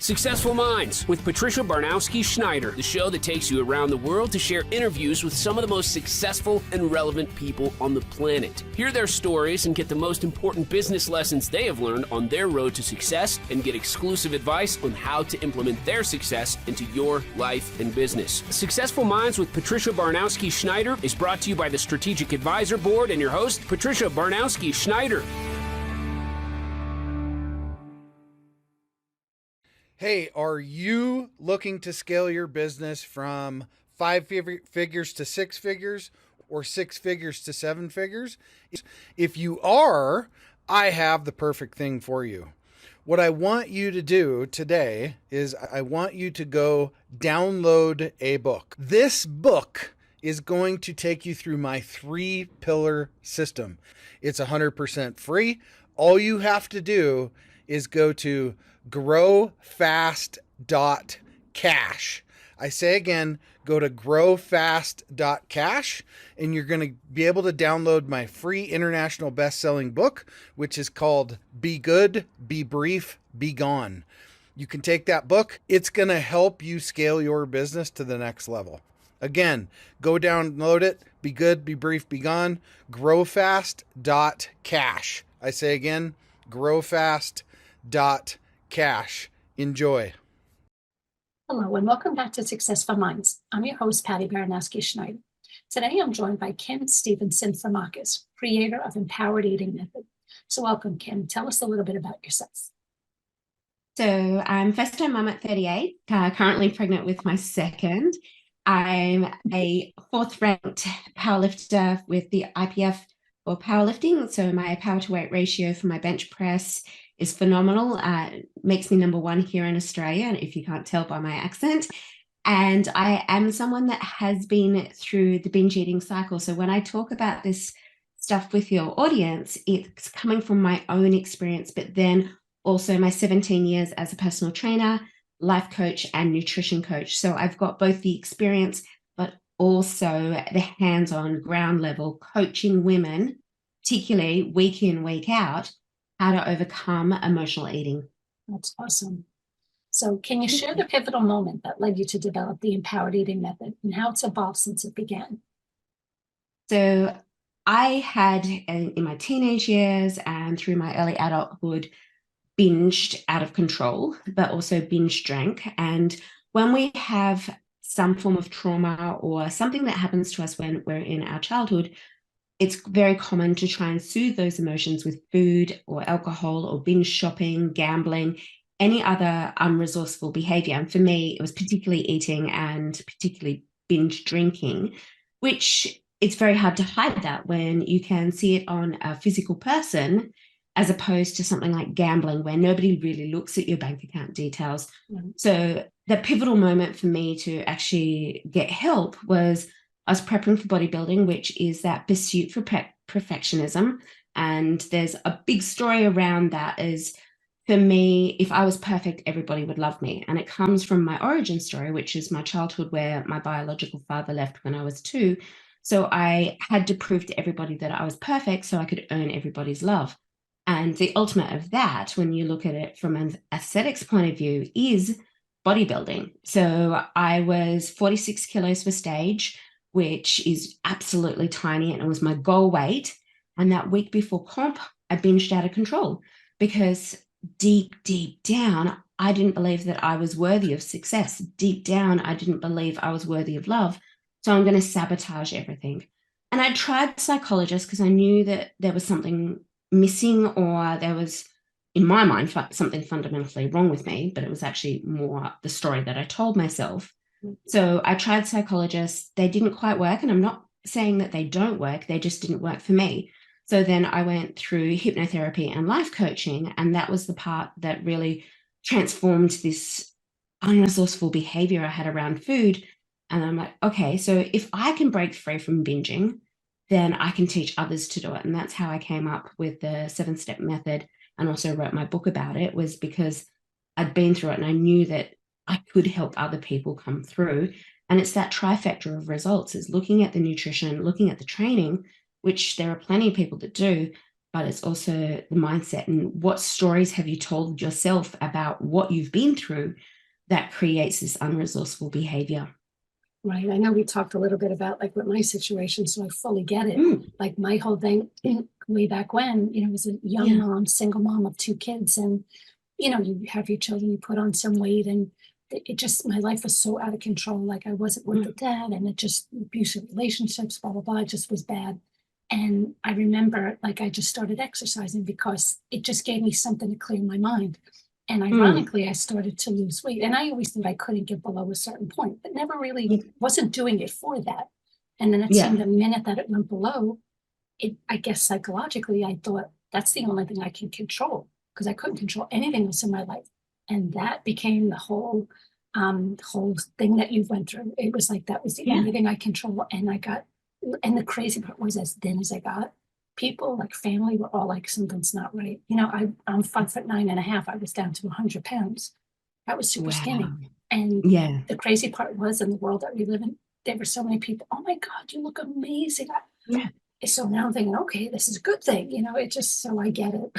Successful Minds with Patricia Barnowski-Schneider, the show that takes you around the world to share interviews with some of the most successful and relevant people on the planet. Hear their stories and get the most important business lessons they have learned on their road to success and get exclusive advice on how to implement their success into your life and business. Successful Minds with Patricia Barnowski-Schneider is brought to you by the Strategic Advisor Board and your host, Patricia Barnowski-Schneider. Hey, are you looking to scale your business from 5 figures to 6 figures or 6 figures to 7 figures? If you are, I have the perfect thing for you. What I want you to do today is I want you to go download a book. This book is going to take you through my 3-pillar system. It's 100% free. All you have to do is go to growfast.cash. I say again, go to growfast.cash and you're going to be able to download my free international best-selling book, which is called Be Good, Be Brief, Be Gone. You can take that book. It's going to help you scale your business to the next level. Again, go download it. Be good, be brief, be gone. Growfast.cash. I say again, growfast.cash. Enjoy. Hello, and welcome back to Successful Minds. I'm your host, Patty Baranowski-Schneider. Today, I'm joined by Kim Stevenson Farmakis, creator of Empowered Eating Method. So welcome, Kim. Tell us a little bit about yourself. So I'm first-time mum at 38, currently pregnant with my second. I'm a 4th-ranked powerlifter with the IPL World Powerlifting. So my power-to-weight ratio for my bench press is phenomenal. Makes me number 1 here in Australia, if you can't tell by my accent. And I am someone that has been through the binge eating cycle. So when I talk about this stuff with your audience, it's coming from my own experience, but then also my 17 years as a personal trainer, life coach, and nutrition coach. So I've got both the experience, but also the hands-on ground level coaching women, particularly week in, week out, how to overcome emotional eating. That's awesome. So can you share the pivotal moment that led you to develop the Empowered Eating Method and how it's evolved since it began? So I had, in my teenage years and through my early adulthood, binged out of control, but also binge drank. And when we have some form of trauma or something that happens to us when we're in our childhood, it's very common to try and soothe those emotions with food or alcohol or binge shopping, gambling, any other unresourceful behavior. And for me, it was particularly eating and particularly binge drinking, which it's very hard to hide that when you can see it on a physical person, as opposed to something like gambling where nobody really looks at your bank account details. Mm-hmm. So the pivotal moment for me to actually get help was I was prepping for bodybuilding, which is that pursuit for perfectionism. And there's a big story around that is, for me, if I was perfect, everybody would love me. And it comes from my origin story, which is my childhood where my biological father left when I was 2. So I had to prove to everybody that I was perfect so I could earn everybody's love. And the ultimate of that, when you look at it from an aesthetics point of view, is bodybuilding. So I was 46 kilos for stage, which is absolutely tiny, and it was my goal weight. And that week before comp, I binged out of control because deep down, I didn't believe that I was worthy of success. Deep down, I didn't believe I was worthy of love. So I'm going to sabotage everything. And I tried psychologists because I knew that there was something missing, or there was, in my mind, something fundamentally wrong with me, but it was actually more the story that I told myself. So I tried psychologists. They didn't quite work. And I'm not saying that they don't work. They just didn't work for me. So then I went through hypnotherapy and life coaching. And that was the part that really transformed this unresourceful behavior I had around food. And I'm like, okay, so if I can break free from binging, then I can teach others to do it. And that's how I came up with the 7-step method and also wrote my book about it, was because I'd been through it and I knew that I could help other people come through. And it's that trifecta of results, is looking at the nutrition, looking at the training, which there are plenty of people that do, but it's also the mindset and what stories have you told yourself about what you've been through that creates this unresourceful behavior. Right. I know we talked a little bit about like with my situation, so I fully get it. Like my whole thing way back when, I was a young mom, single mom of 2 kids, and you have your children, you put on some weight, and it just, my life was so out of control. Like I wasn't with the dad, and it just, abusive relationships, blah, blah, blah, it just was bad. And I remember like I just started exercising because it just gave me something to clear my mind. And ironically, I started to lose weight. And I always thought I couldn't get below a certain point, but never really wasn't doing it for that. And then it seemed the minute that it went below, I guess psychologically, I thought that's the only thing I can control, because I couldn't control anything else in my life. And that became the whole thing that you went through. It was like that was the only thing I control. And and the crazy part was, as thin as I got, people like family were all like, something's not right. I'm 5'9.5". I was down to 100 pounds. I was super skinny. And the crazy part was, in the world that we live in, there were so many people, oh my God, you look amazing. So now I'm thinking, okay, this is a good thing. It just, so I get it.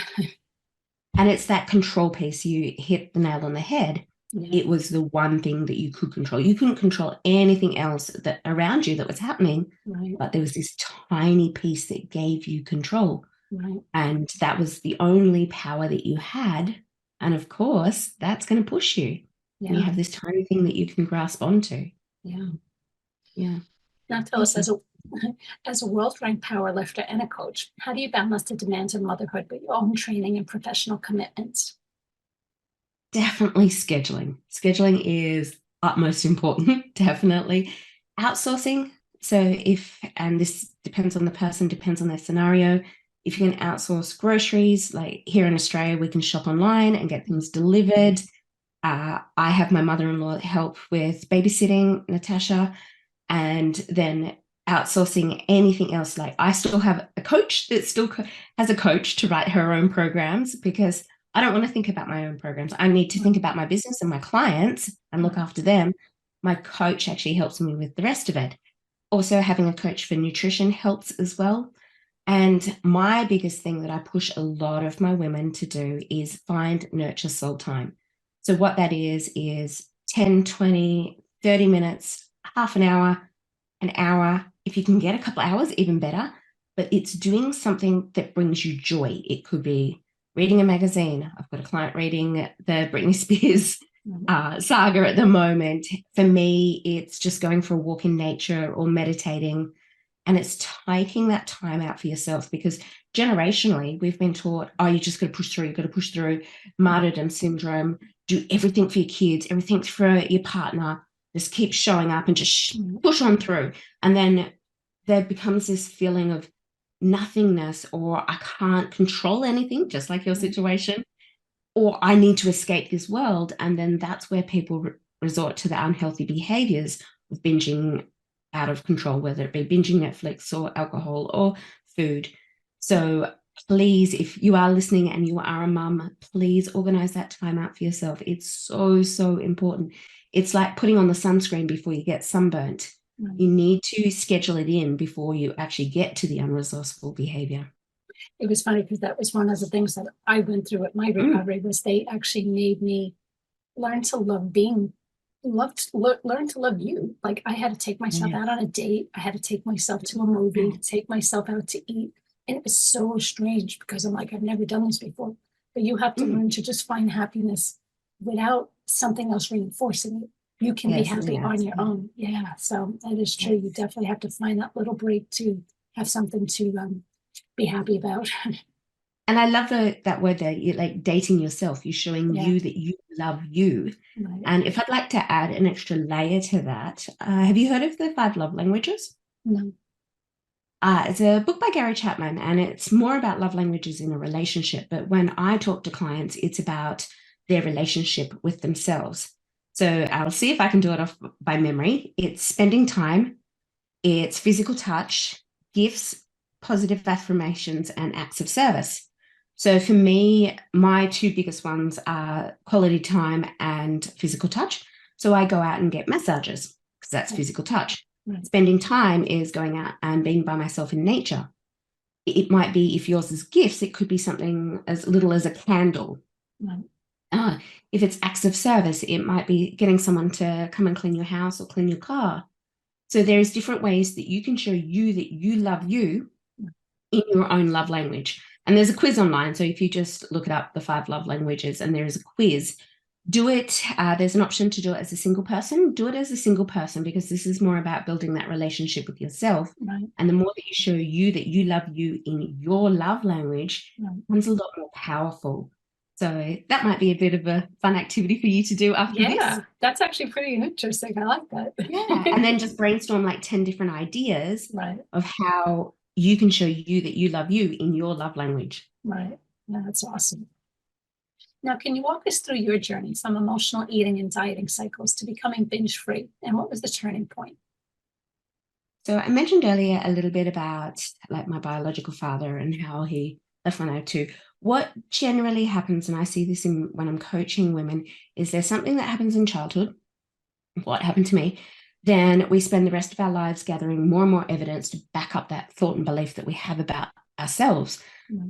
And it's that control piece. You hit the nail on the head. It was the one thing that you could control. You couldn't control anything else that around you that was happening, but there was this tiny piece that gave you control. And that was the only power that you had. And of course, that's going to push you. You have this tiny thing that you can grasp onto. Now tell us, as a world-ranked powerlifter and a coach, how do you balance the demands of motherhood with your own training and professional commitments? Definitely scheduling. Scheduling is utmost important, definitely. Outsourcing. So and this depends on the person, depends on their scenario. If you can outsource groceries, like here in Australia, we can shop online and get things delivered. I have my mother-in-law help with babysitting, Natasha, and then outsourcing anything else. Like I still have a coach that still has a coach to write her own programs, because I don't want to think about my own programs. I need to think about my business and my clients and look after them. My coach actually helps me with the rest of it. Also, having a coach for nutrition helps as well. And my biggest thing that I push a lot of my women to do is find nurture soul time. So what that is 10, 20, 30 minutes, half an hour. If you can get a couple of hours, even better. But it's doing something that brings you joy. It could be reading a magazine. I've got a client reading the Britney Spears saga at the moment. For me, it's just going for a walk in nature or meditating. And it's taking that time out for yourself, because generationally, we've been taught, oh, you just got to push through. You've got to push through. Martyrdom syndrome. Do everything for your kids, everything for your partner. Just keep showing up and just push on through. And then there becomes this feeling of nothingness, or I can't control anything, just like your situation, or I need to escape this world. And then that's where people resort to the unhealthy behaviors of binging out of control, whether it be binging Netflix or alcohol or food. So please, if you are listening and you are a mum, please organize that time out for yourself. It's so, so important. It's like putting on the sunscreen before you get sunburnt. You need to schedule it in before you actually get to the unresourceful behavior. It was funny because that was one of the things that I went through at my recovery, was they actually made me learn to love learn to love you. Like I had to take myself out on a date. I had to take myself to a movie, take myself out to eat. And it was so strange, because I'm like, I've never done this before. But you have to learn to just find happiness without something else reinforcing it. You can be happy on your own. Yeah, so that is true. You definitely have to find that little break to have something to be happy about. And I love that word there, you're like dating yourself. You're showing you that you love you. And if I'd like to add an extra layer to that, have you heard of the 5 love languages? No. It's a book by Gary Chapman, and it's more about love languages in a relationship. But when I talk to clients, it's about their relationship with themselves. So I'll see if I can do it off by memory. It's spending time, it's physical touch, gifts, positive affirmations, and acts of service. So for me, my 2 biggest ones are quality time and physical touch. So I go out and get massages, because that's physical touch. Spending time is going out and being by myself in nature. it might be, if yours is gifts, it could be something as little as a candle. Right. If it's acts of service, it might be getting someone to come and clean your house or clean your car. So there's different ways that you can show you that you love you in your own love language. And there's a quiz online. So if you just look it up, the 5 love languages, and there is a quiz, do it. There's an option to do it as a single person. Do it as a single person, because this is more about building that relationship with yourself. Right. And the more that you show you that you love you in your love language, Right. it becomes a lot more powerful. So that might be a bit of a fun activity for you to do after this. Yeah, that's actually pretty interesting. I like that. Yeah. And then just brainstorm like 10 different ideas Right. of how you can show you that you love you in your love language. Right. Yeah, that's awesome. Now, can you walk us through your journey from emotional eating and dieting cycles to becoming binge free? And what was the turning point? So I mentioned earlier a little bit about like my biological father and how he left when I was 2. What generally happens, and I see this in when I'm coaching women, is there's something that happens in childhood, what happened to me, then we spend the rest of our lives gathering more and more evidence to back up that thought and belief that we have about ourselves.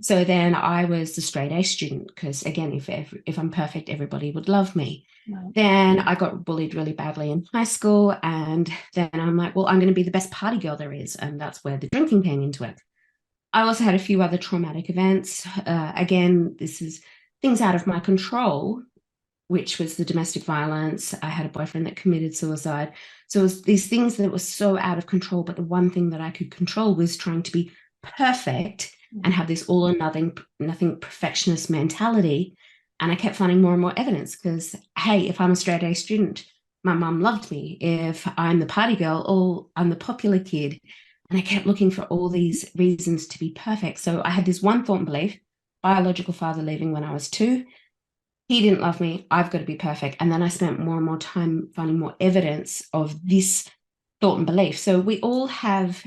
So then I was the straight A student, because again, if I'm perfect, everybody would love me. Then I got bullied really badly in high school, and then I'm like, well, I'm going to be the best party girl there is, and that's where the drinking came into it. I also had a few other traumatic events. Again, this is things out of my control, which was the domestic violence. I had a boyfriend that committed suicide. So it was these things that were so out of control, but the one thing that I could control was trying to be perfect and have this all or nothing perfectionist mentality. And I kept finding more and more evidence, because, hey, if I'm a straight A student, my mum loved me. If I'm the party girl, oh, I'm the popular kid. And I kept looking for all these reasons to be perfect. So I had this one thought and belief: biological father leaving when I was 2. He didn't love me. I've got to be perfect. And then I spent more and more time finding more evidence of this thought and belief. So we all have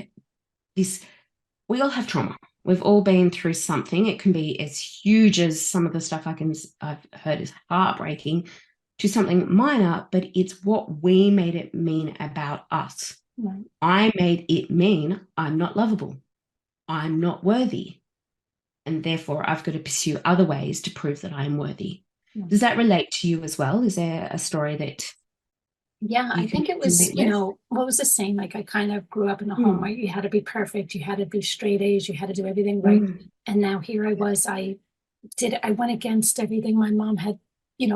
trauma. We've all been through something. It can be as huge as some of the stuff I've heard is heartbreaking, to something minor, but it's what we made it mean about us. Right. I made it mean I'm not lovable. I'm not worthy. And therefore I've got to pursue other ways to prove that I am worthy. Does that relate to you as well? Is there a story that? Yeah, I think it was, what was the saying? Like, I kind of grew up in a home where you had to be perfect, you had to be straight A's, you had to do everything right. And now here I was, I went against everything my mom had,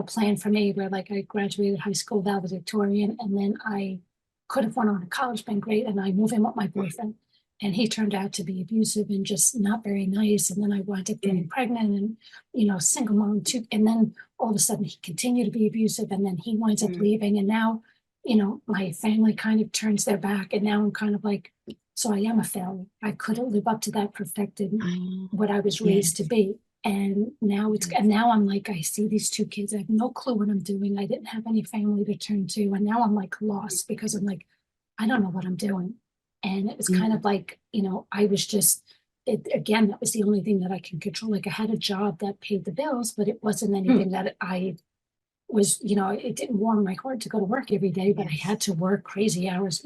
planned for me, where like I graduated high school valedictorian, and then I could have went on to college, been great, and I moved in with my boyfriend. And he turned out to be abusive and just not very nice. And then I wound up getting pregnant and, single mom too. And then all of a sudden he continued to be abusive, and then he winds up leaving. And now, my family kind of turns their back, and now I'm kind of like, so I am a failure. I couldn't live up to that perfected, what I was raised to be. And now I'm like, I see these 2 kids. I have no clue what I'm doing. I didn't have any family to turn to. And now I'm like lost, because I'm like, I don't know what I'm doing. And it was kind of like, I was just, again, that was the only thing that I can control. Like, I had a job that paid the bills, but it wasn't anything that I was, it didn't warm my heart to go to work every day, but I had to work crazy hours,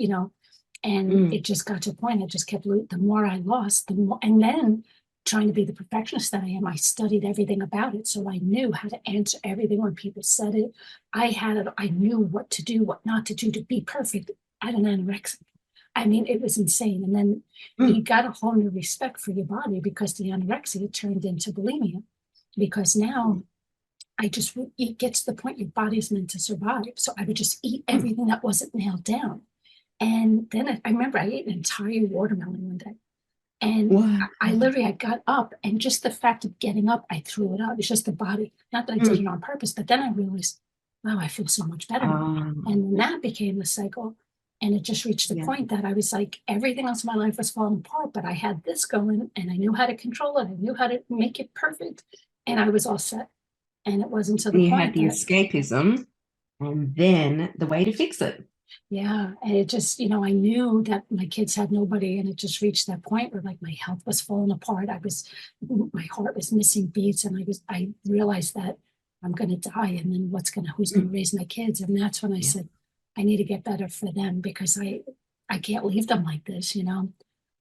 and it just got to a point. I just kept, the more I lost, the more, and then trying to be the perfectionist that I am, I studied everything about it. So I knew how to answer everything when people said it. I knew what to do, what not to do to be perfect at an anorexic. I mean, it was insane. And then you got a whole new respect for your body, because the anorexia turned into bulimia. Because now it gets to the point your body's meant to survive. So I would just eat everything that wasn't nailed down. And then I remember I ate an entire watermelon one day. And I got up, and just the fact of getting up, I threw it out. It's just the body. Not that I did it on purpose, but then I realized, wow, I feel so much better. And then that became the cycle. And it just reached the point that I was like, everything else in my life was falling apart, but I had this going, and I knew how to control it. I knew how to make it perfect, and I was all set. And it wasn't until the point had the escapism, and then the way to fix it. Yeah. And it just, I knew that my kids had nobody, and it just reached that point where like my health was falling apart. My heart was missing beats, and I realized that I'm going to die. And then who's going to raise my kids? And that's when I said, I need to get better for them, because I can't leave them like this,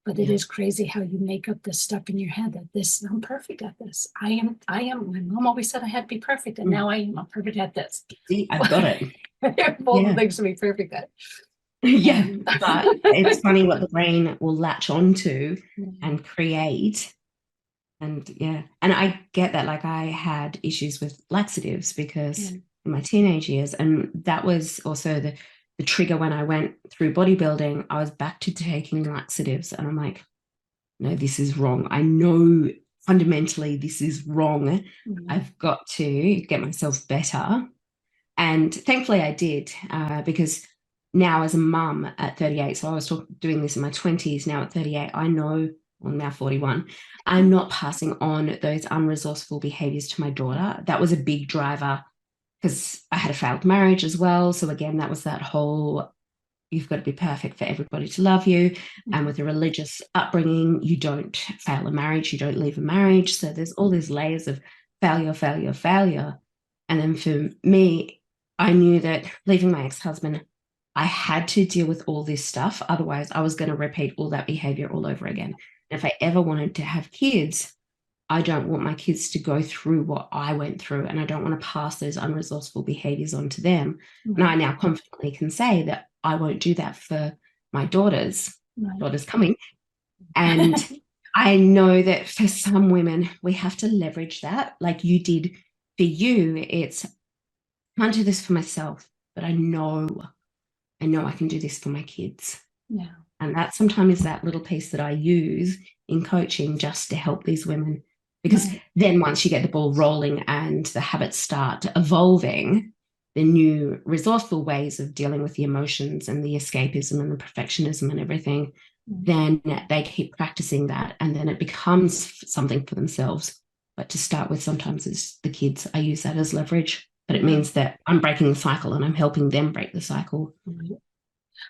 But it is crazy how you make up this stuff in your head that I'm perfect at this. I am. My mom always said I had to be perfect, and now I'm perfect at this. See, I've got it. All the things to be perfect at. Yeah, but it's funny what the brain will latch onto and create. And and I get that. Like, I had issues with laxatives because in my teenage years, and that was also the trigger when I went through bodybuilding. I was back to taking laxatives, and I'm like, no, this is wrong. I know fundamentally this is wrong. I've got to get myself better. And thankfully I did, because now as a mum at 38, so I was doing this in my 20s, now at 38, I know, well, now 41, I'm not passing on those unresourceful behaviors to my daughter. That was a big driver because I had a failed marriage as well. So again, that was that whole, you've got to be perfect for everybody to love you. And with a religious upbringing, you don't fail a marriage, you don't leave a marriage. So there's all these layers of failure. And then for me, I knew that leaving my ex-husband, I had to deal with all this stuff. Otherwise, I was going to repeat all that behavior all over again. And if I ever wanted to have kids, I don't want my kids to go through what I went through, and I don't want to pass those unresourceful behaviors on to them. And I now confidently can say that I won't do that for my daughters. Daughters coming. And I know that for some women, we have to leverage that like you did for you. It's, I can't do this for myself, but I know I can do this for my kids. Yeah. And that sometimes is that little piece that I use in coaching just to help these women. Because then once you get the ball rolling and the habits start evolving, the new resourceful ways of dealing with the emotions and the escapism and the perfectionism and everything, then they keep practicing that, and then it becomes something for themselves. But to start with, sometimes it's the kids. I use that as leverage, but it means that I'm breaking the cycle and I'm helping them break the cycle.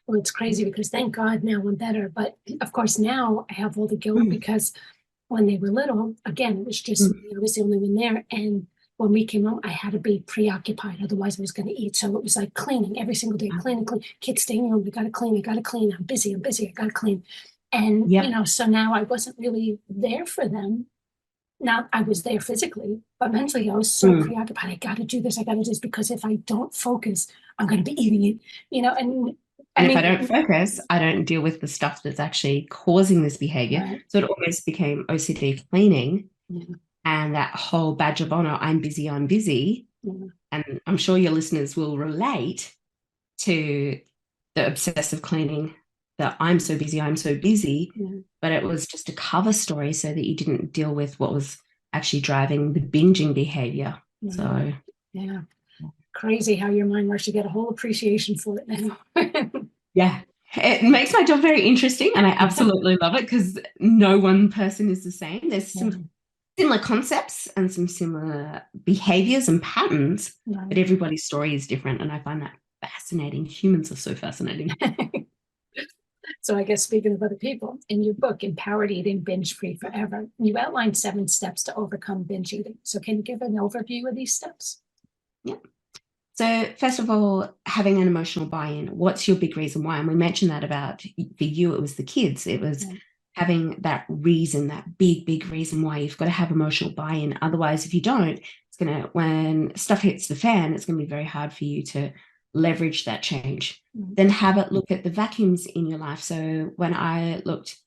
Well, it's crazy because thank God now I'm better. But of course, now I have all the guilt because when they were little, again, it was just I was the only one there. And when we came home, I had to be preoccupied. Otherwise, I was going to eat. So it was like cleaning every single day, clean. Kids staying home, we got to clean. I'm busy, I got to clean. And, so now I wasn't really there for them. Now I was there physically, but mentally I was so preoccupied. I got to do this. Because if I don't focus, I'm going to be eating it, and if I don't focus, I don't deal with the stuff that's actually causing this behavior. So it almost became OCD cleaning and that whole badge of honor, I'm busy. And I'm sure your listeners will relate to the obsessive cleaning, that I'm so busy, but it was just a cover story so that you didn't deal with what was actually driving the binging behavior. So crazy how your mind works. You get a whole appreciation for it now. It makes my job very interesting, and I absolutely love it because no one person is the same. There's some similar concepts and some similar behaviors and patterns, but everybody's story is different, and I find that fascinating. Humans are so fascinating. So I guess speaking of other people, in your book, Empowered Eating, Binge Free Forever, you outlined 7 steps to overcome binge eating. So can you give an overview of these steps? So first of all, having an emotional buy-in. What's your big reason why? And we mentioned that about, for you, it was the kids. It was having that reason, that big reason why. You've got to have emotional buy-in. Otherwise, if you don't, it's going to, when stuff hits the fan, it's going to be very hard for you to leverage that change. Then have it look at the vacuums in your life. So when I looked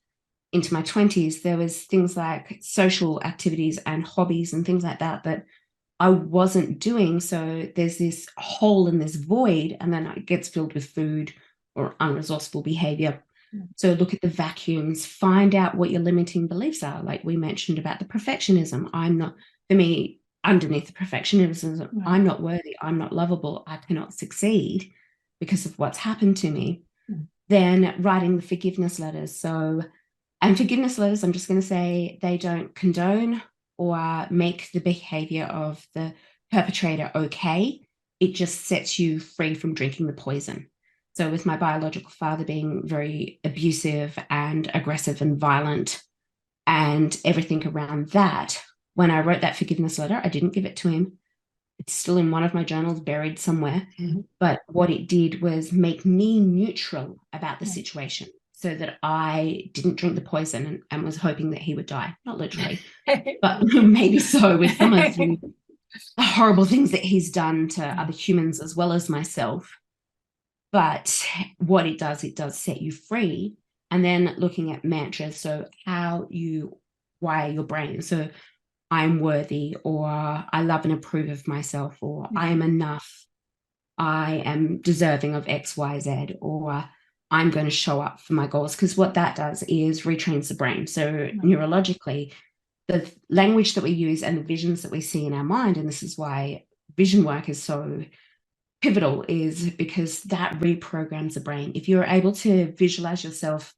into my 20s, there was things like social activities and hobbies and things like that I wasn't doing. So there's this hole and this void, and then it gets filled with food or unresourceful behavior. So look at the vacuums, find out what your limiting beliefs are. Like we mentioned about the perfectionism. For me, underneath the perfectionism, I'm not worthy, I'm not lovable, I cannot succeed because of what's happened to me. Then writing the forgiveness letters. And forgiveness letters, I'm just going to say, they don't condone or make the behavior of the perpetrator okay. It just sets you free from drinking the poison. So with my biological father being very abusive and aggressive and violent and everything around that, when I wrote that forgiveness letter, I didn't give it to him. It's still in one of my journals buried somewhere. But what it did was make me neutral about the situation. so that I didn't drink the poison and was hoping that he would die. Not literally, but maybe so, with some of the horrible things that he's done to other humans as well as myself. But what it does set you free. And then looking at mantras, so how you wire your brain. So I'm worthy, or I love and approve of myself, or I am enough, I am deserving of X, Y, Z, or I'm going to show up for my goals. Because what that does is retrains the brain. So neurologically, the language that we use and the visions that we see in our mind, and this is why vision work is so pivotal, is because that reprograms the brain. If you're able to visualize yourself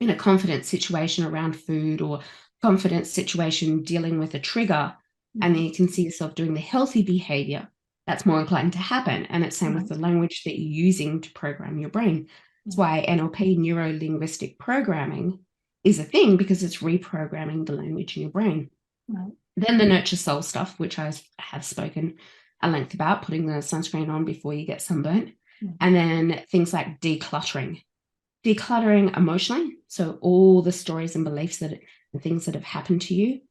in a confident situation around food, or confident situation dealing with a trigger, and then you can see yourself doing the healthy behavior, that's more inclined to happen. And it's same with the language that you're using to program your brain. That's why NLP, neuro-linguistic programming, is a thing, because it's reprogramming the language in your brain. Then the nurture soul stuff, which I have spoken at length about, putting the sunscreen on before you get sunburnt. And then things like decluttering emotionally, so all the stories and beliefs and things that have happened to you,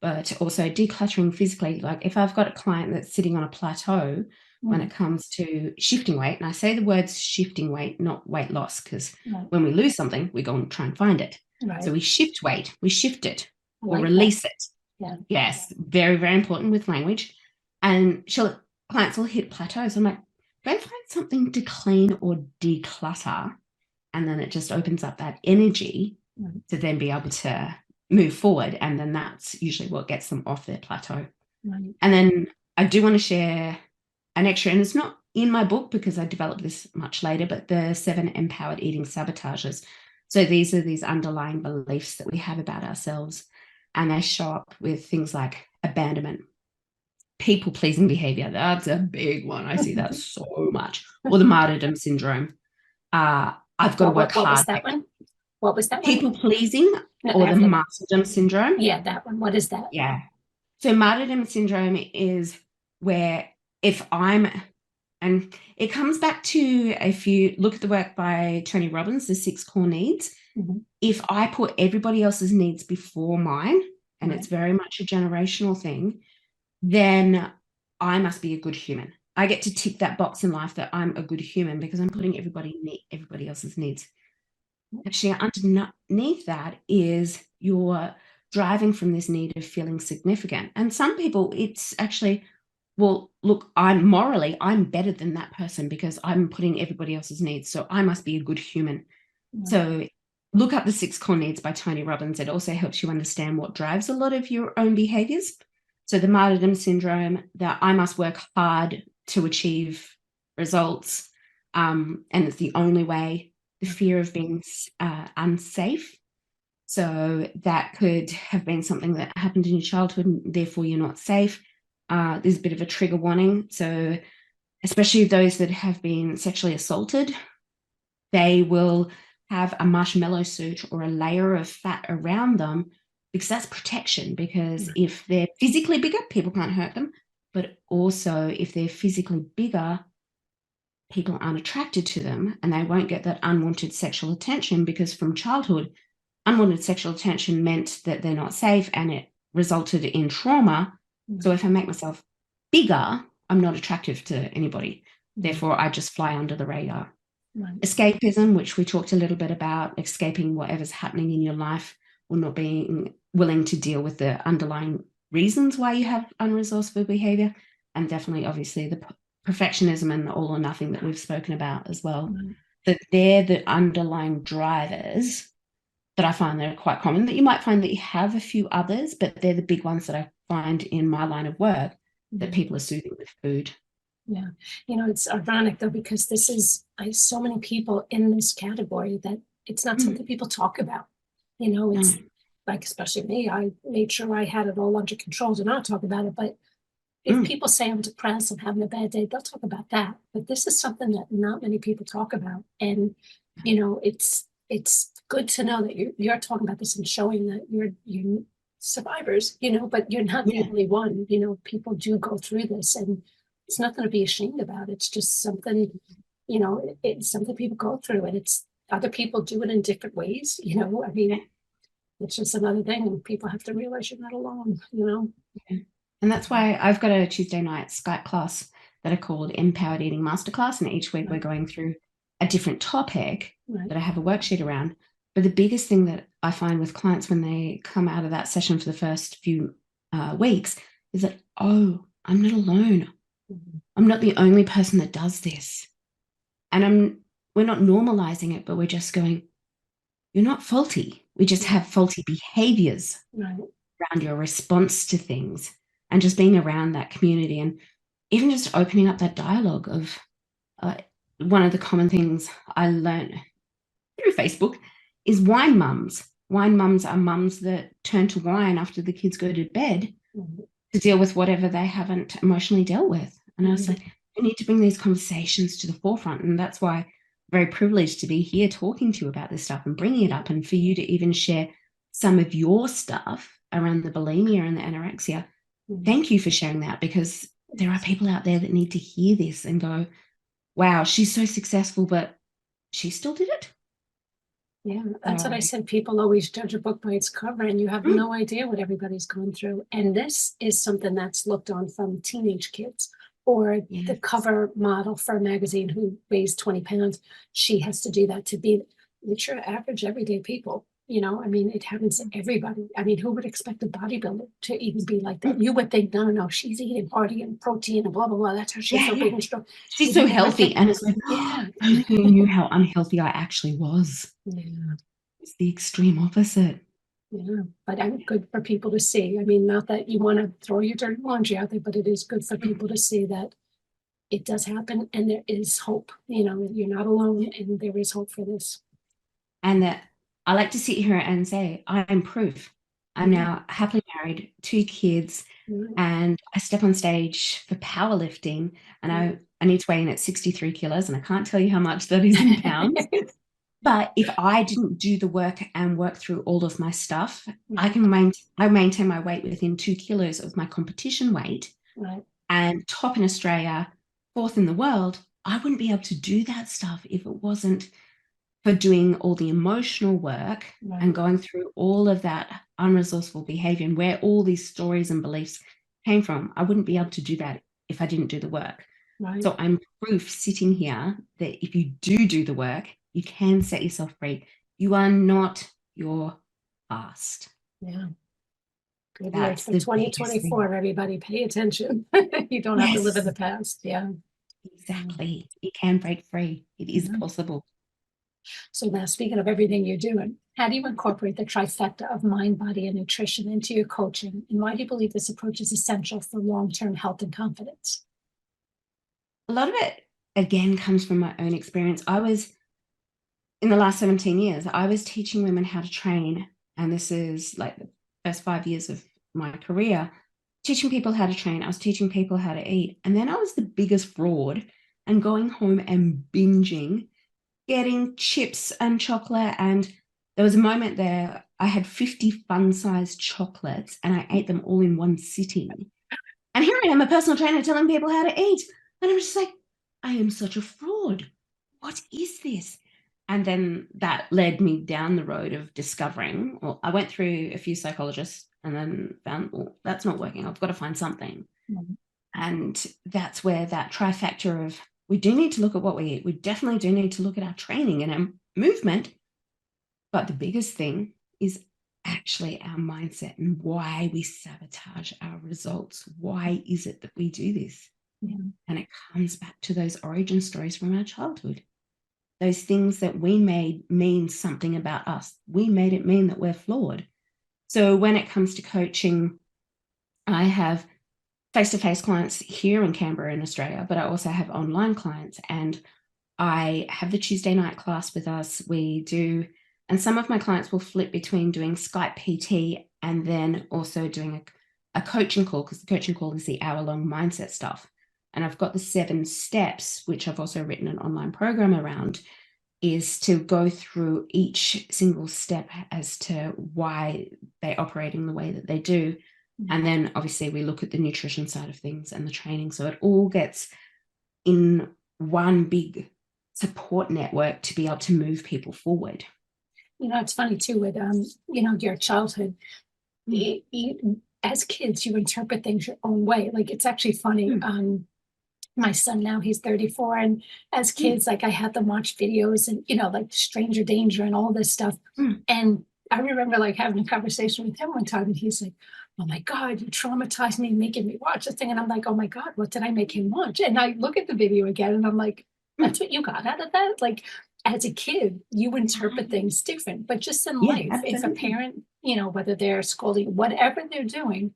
but also decluttering physically. Like if I've got a client that's sitting on a plateau when it comes to shifting weight, and I say the words shifting weight, not weight loss, because when we lose something, we go and try and find it. So we shift weight, we shift it, or release it. Yes, very, very important with language. And clients will hit plateaus. I'm like, go find something to clean or declutter. And then it just opens up that energy to then be able to move forward. And then that's usually what gets them off their plateau. And then I do want to share an extra, and it's not in my book because I developed this much later, but the 7 empowered eating sabotages. So these are these underlying beliefs that we have about ourselves. And they show up with things like abandonment, people-pleasing behavior. That's a big one. I see that so much. Or the martyrdom syndrome. I've got to work hard. What was that one? What was that one? People-pleasing, or the martyrdom syndrome. Yeah, that one. What is that? Yeah. So martyrdom syndrome is where and it comes back to, if you look at the work by Tony Robbins, the 6 core needs, if I put everybody else's needs before mine, and it's very much a generational thing, then I must be a good human. I get to tick that box in life that I'm a good human because I'm putting everybody else's needs. Actually, underneath that is you're driving from this need of feeling significant. And some people, it's actually, well, look, I'm better than that person because I'm putting everybody else's needs. So I must be a good human. So look up the 6 core needs by Tony Robbins. It also helps you understand what drives a lot of your own behaviors. So the martyrdom syndrome, that I must work hard to achieve results, and it's the only way. The fear of being unsafe. So that could have been something that happened in your childhood, and therefore you're not safe. There's a bit of a trigger warning. So especially those that have been sexually assaulted, they will have a marshmallow suit or a layer of fat around them, because that's protection. Because if they're physically bigger, people can't hurt them. But also if they're physically bigger, people aren't attracted to them, and they won't get that unwanted sexual attention, because from childhood, unwanted sexual attention meant that they're not safe, and it resulted in trauma. So if I make myself bigger, I'm not attractive to anybody. Therefore, I just fly under the radar. Escapism, which we talked a little bit about, escaping whatever's happening in your life, or not being willing to deal with the underlying reasons why you have unresourceful behavior. And definitely, obviously, the perfectionism and the all or nothing that we've spoken about as well. That they're the underlying drivers that I find that are quite common. That you might find that you have a few others, but they're the big ones that I find in my line of work that people are soothing with food. Yeah. It's ironic though, because I have so many people in this category that it's not something people talk about. It's like, especially me, I made sure I had it all under control to not talk about it. But if people say I'm depressed, I'm having a bad day, they'll talk about that. But this is something that not many people talk about. And, it's good to know that you're talking about this and showing that you're survivors, but you're not the only one. People do go through this, and it's nothing to be ashamed about. It's just something, it's something people go through, and it's other people do it in different ways, you know. I mean, it's just another thing, and people have to realize you're not alone, you know. Yeah. And that's why I've got a Tuesday night Skype class that are called Empowered Eating Masterclass, and each week we're going through a different topic that I have a worksheet around. But the biggest thing that I find with clients when they come out of that session for the first few weeks is that, oh, I'm not alone. I'm not the only person that does this. And we're not normalizing it, but we're just going, you're not faulty. We just have faulty behaviors around your response to things, and just being around that community, and even just opening up that dialogue of one of the common things I learned through Facebook is wine mums. Wine mums are mums that turn to wine after the kids go to bed to deal with whatever they haven't emotionally dealt with. And I was like, we need to bring these conversations to the forefront. And that's why I'm very privileged to be here talking to you about this stuff and bringing it up, and for you to even share some of your stuff around the bulimia and the anorexia. Thank you for sharing that, because there are people out there that need to hear this and go, wow, she's so successful, but she still did it. Yeah, that's what I said. People always judge a book by its cover, and you have no idea what everybody's going through. And this is something that's looked on from teenage kids, or the cover model for a magazine who weighs 20 pounds. She has to do that to be your average everyday people. You know, I mean, it happens to everybody. I mean, who would expect a bodybuilder to even be like that? You would think, no, she's eating hearty and protein and blah, blah, blah. That's how she's so big and strong. She's so healthy. And it's like, if you knew how unhealthy I actually was. Yeah. It's the extreme opposite. Yeah, but I'm good for people to see. I mean, not that you want to throw your dirty laundry out there, but it is good for people to see that it does happen and there is hope. You know, you're not alone, and there is hope for this. And that I like to sit here and say, I'm proof. I'm now happily married, 2 kids, and I step on stage for powerlifting, and I need to weigh in at 63 kilos, and I can't tell you how much that is in pounds. But if I didn't do the work and work through all of my stuff, I maintain my weight within 2 kilos of my competition weight, and top in Australia, 4th in the world. I wouldn't be able to do that stuff if it wasn't for doing all the emotional work and going through all of that unresourceful behavior and where all these stories and beliefs came from. I wouldn't be able to do that if I didn't do the work. So I'm proof sitting here that if you do the work, you can set yourself free. You are not your past. Yeah. Good That's for 2024, everybody, pay attention. You don't have to live in the past. Yeah. Exactly. You can break free. It is possible. So now, speaking of everything you're doing, how do you incorporate the trifecta of mind, body, and nutrition into your coaching? And why do you believe this approach is essential for long-term health and confidence? A lot of it, again, comes from my own experience. In the last 17 years, I was teaching women how to train. And this is like the first 5 years of my career, teaching people how to train. I was teaching people how to eat. And then I was the biggest fraud and going home and binging, getting chips and chocolate. And there was a moment there, I had 50 fun-sized chocolates and I ate them all in one sitting. And here I am, a personal trainer telling people how to eat. And I'm just like, I am such a fraud. What is this? And then that led me down the road of discovering, well, I went through a few psychologists and then found, well, that's not working. I've got to find something. And that's where that trifecta of, we do need to look at what we eat. We definitely do need to look at our training and our movement. But the biggest thing is actually our mindset and why we sabotage our results. Why is it that we do this? And it comes back to those origin stories from our childhood. Those things that we made mean something about us. We made it mean that we're flawed. So when it comes to coaching, I have face-to-face clients here in Canberra in Australia, but I also have online clients, and I have the Tuesday night class with us. And some of my clients will flip between doing Skype PT and then also doing a coaching call, because the coaching call is the hour-long mindset stuff. And I've got the 7 steps, which I've also written an online program around, is to go through each single step as to why they're operating the way that they do. And then obviously we look at the nutrition side of things and the training. So it all gets in one big support network to be able to move people forward. You know, it's funny too with, you know, your childhood. As kids, you interpret things your own way. Like, it's actually funny. My son now, he's 34, and as kids, like, I had them watch videos and, you know, like Stranger Danger and all this stuff. And I remember like having a conversation with him one time, and he's like, "Oh my God, you traumatized me making me watch this thing." And I'm like, "Oh my God, what did I make him watch?" And I look at the video again and I'm like, "That's what you got out of that?" Like, as a kid, you interpret things different, but just in life, if a parent, you know, whether they're scolding, whatever they're doing.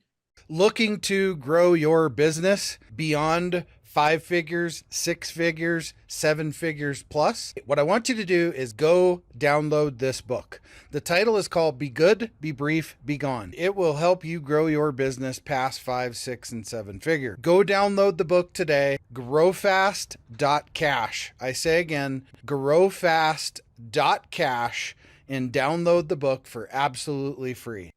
Looking to grow your business beyond 5 figures, 6 figures, 7 figures plus, what I want you to do is go download this book. The title is called Be Good, Be Brief, Be Gone. It will help you grow your business past 5, 6, and 7 figure. Go download the book today, growfast.cash. I say again, growfast.cash, and download the book for absolutely free.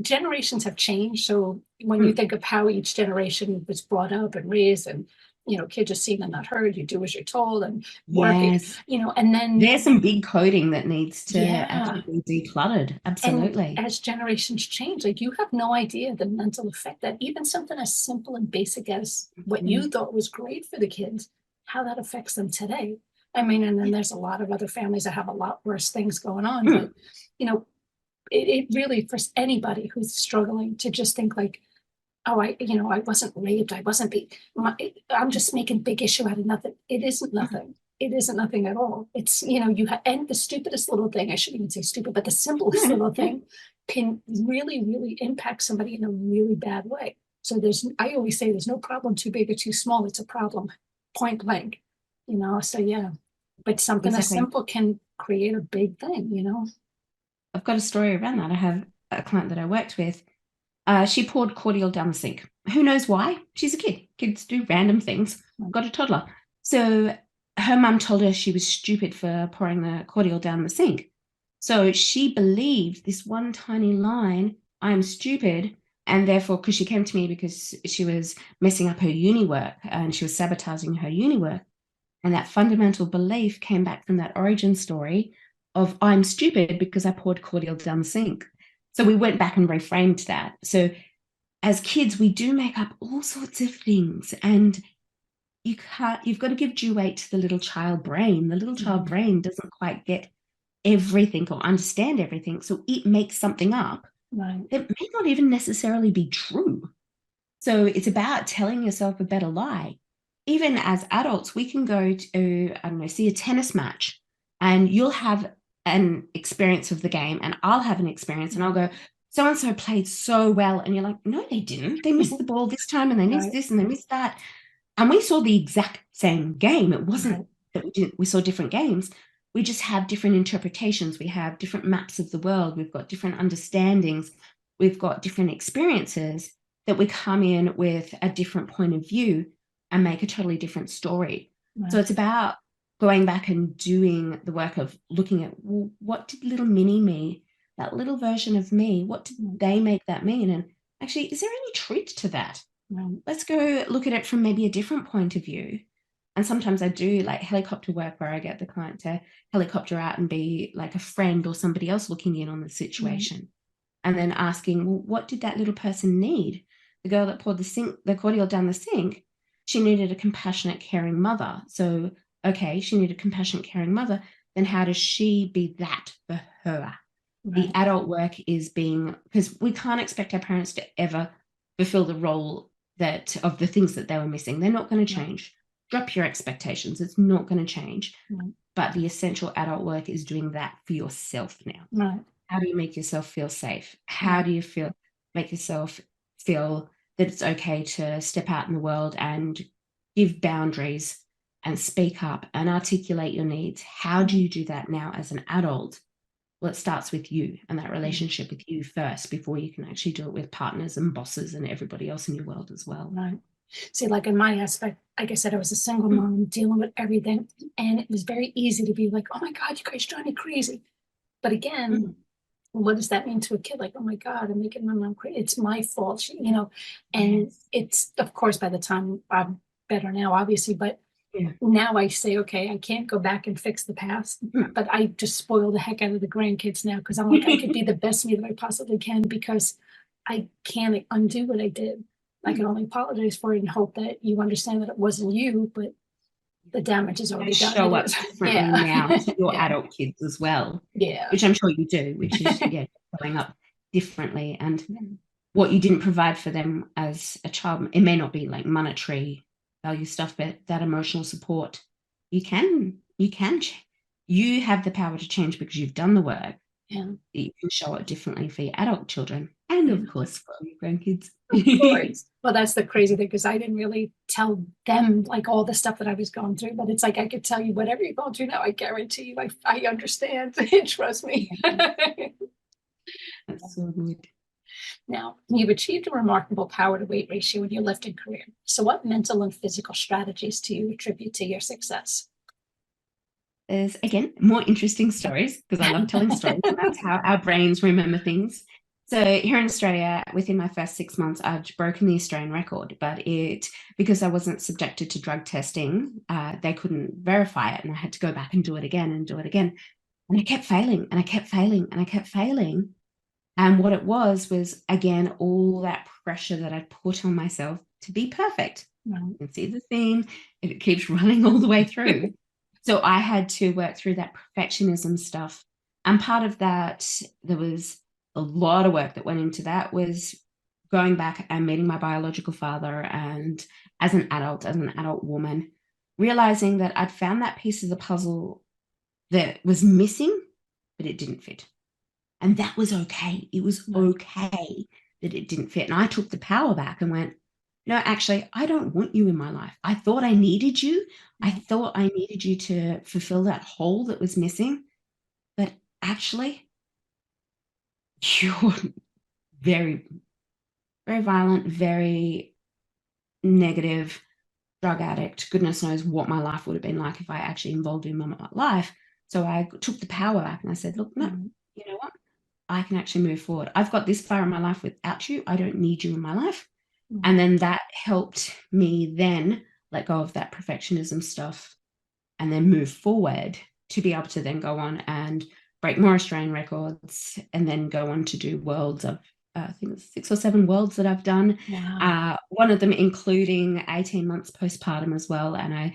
Generations have changed. So when you think of how each generation was brought up and raised, and, you know, kids are seen and not heard, you do as you're told, and working, you know, and then there's some big coding that needs to actually be decluttered. Absolutely. And as generations change, like, you have no idea the mental effect that even something as simple and basic as what you thought was great for the kids, how that affects them today. I mean, and then there's a lot of other families that have a lot worse things going on, but, you know, it really, for anybody who's struggling to just think like, "Oh, you know, I wasn't raped, I wasn't beat, I'm just making big issue out of nothing." It isn't nothing. It isn't nothing at all. It's, you know, and the stupidest little thing, I shouldn't even say stupid, but the simplest little thing can really, really impact somebody in a really bad way. So I always say there's no problem too big or too small. It's a problem, point blank, you know? So yeah, but something as simple can create a big thing, you know? I've got a story around that. I have a client that I worked with. She poured cordial down the sink. Who knows why? She's a kid. Kids do random things. Got a toddler. So her mum told her she was stupid for pouring the cordial down the sink. So she believed this one tiny line, "I'm stupid," and therefore, because she came to me because she was messing up her uni work and she was sabotaging her uni work. And that fundamental belief came back from that origin story of, "I'm stupid because I poured cordial down the sink." So we went back and reframed that. So as kids, we do make up all sorts of things, and you've got to give due weight to the little child brain. The little child brain doesn't quite get everything or understand everything. So it makes something up that may not even necessarily be true. So it's about telling yourself a better lie. Even as adults, we can go to, I don't know, see a tennis match, and you'll have an experience of the game and I'll have an experience, and I'll go, "So-and-so played so well." And you're like, "No, they didn't. They missed the ball this time and they missed this and they missed that." And we saw the exact same game. It wasn't that we saw different games. We just have different interpretations. We have different maps of the world. We've got different understandings. We've got different experiences that we come in with a different point of view and make a totally different story. So it's about going back and doing the work of looking at, well, what did little mini me, that little version of me, what did they make that mean? And actually, is there any truth to that? Let's go look at it from maybe a different point of view. And sometimes I do like helicopter work where I get the client to helicopter out and be like a friend or somebody else looking in on the situation. And then asking, well, what did that little person need? The girl that poured the cordial down the sink, she needed a compassionate, caring mother. So, okay, she needed a compassionate, caring mother. Then how does she be that for her? The adult work is because we can't expect our parents to ever fulfill the role of the things that they were missing. They're not going to change. Drop your expectations. It's not going to change. But the essential adult work is doing that for yourself now. How do you make yourself feel safe? How do you make yourself feel that it's okay to step out in the world and give boundaries and speak up and articulate your needs? How do you do that now as an adult? Well, it starts with you and that relationship with you first before you can actually do it with partners and bosses and everybody else in your world as well. See, like in my aspect, like I said, I was a single mom dealing with everything. And it was very easy to be like, "Oh my God, you guys drive me crazy." But again, what does that mean to a kid? Like, "Oh my God, I'm making my mom crazy. It's my fault," you know? And it's, of course, by the time I'm better now, obviously, but now I say, okay, I can't go back and fix the past, but I just spoil the heck out of the grandkids now because I'm like, I could be the best me that I possibly can because I can't undo what I did. I can only apologize for it and hope that you understand that it wasn't you, but the damage is already done. Show up differently now to your adult kids as well. Yeah. Which I'm sure you do, which is, showing up differently. And what you didn't provide for them as a child, it may not be like monetary value stuff, but that emotional support, you have the power to change because you've done the work. Yeah. You can show it differently for your adult children and of course for your grandkids. Of course. Well, that's the crazy thing because I didn't really tell them like all the stuff that I was going through, but it's like I could tell you whatever you're going through now. I guarantee you, I understand. Trust me. That's so good. Now, you've achieved a remarkable power to weight ratio in your lifting career. So, what mental and physical strategies do you attribute to your success? There's, again, more interesting stories because I love telling stories. And that's how our brains remember things. So here in Australia, within my first 6 months, I'd broken the Australian record, but because I wasn't subjected to drug testing, they couldn't verify it. And I had to go back and do it again and do it again. And I kept failing and I kept failing and I kept failing. And what it was, again, all that pressure that I'd put on myself to be perfect. Right. You can see the theme, it keeps running all the way through. So I had to work through that perfectionism stuff. And part of that, there was a lot of work that went into that, was going back and meeting my biological father and as an adult woman, realizing that I'd found that piece of the puzzle that was missing, but it didn't fit. And that was okay. It was okay that it didn't fit. And I took the power back and went, no, actually, I don't want you in my life. I thought I needed you. I thought I needed you to fulfill that hole that was missing. But actually, you're very, very violent, very negative, drug addict. Goodness knows what my life would have been like if I actually involved him in my life. So I took the power back and I said, look, no, you know what? I can actually move forward. I've got this far in my life without you. I don't need you in my life. And then that helped me then let go of that perfectionism stuff and then move forward to be able to then go on and break more Australian records and then go on to do worlds of, I think it's 6 or 7 worlds that I've done. Wow. One of them including 18 months postpartum as well. And I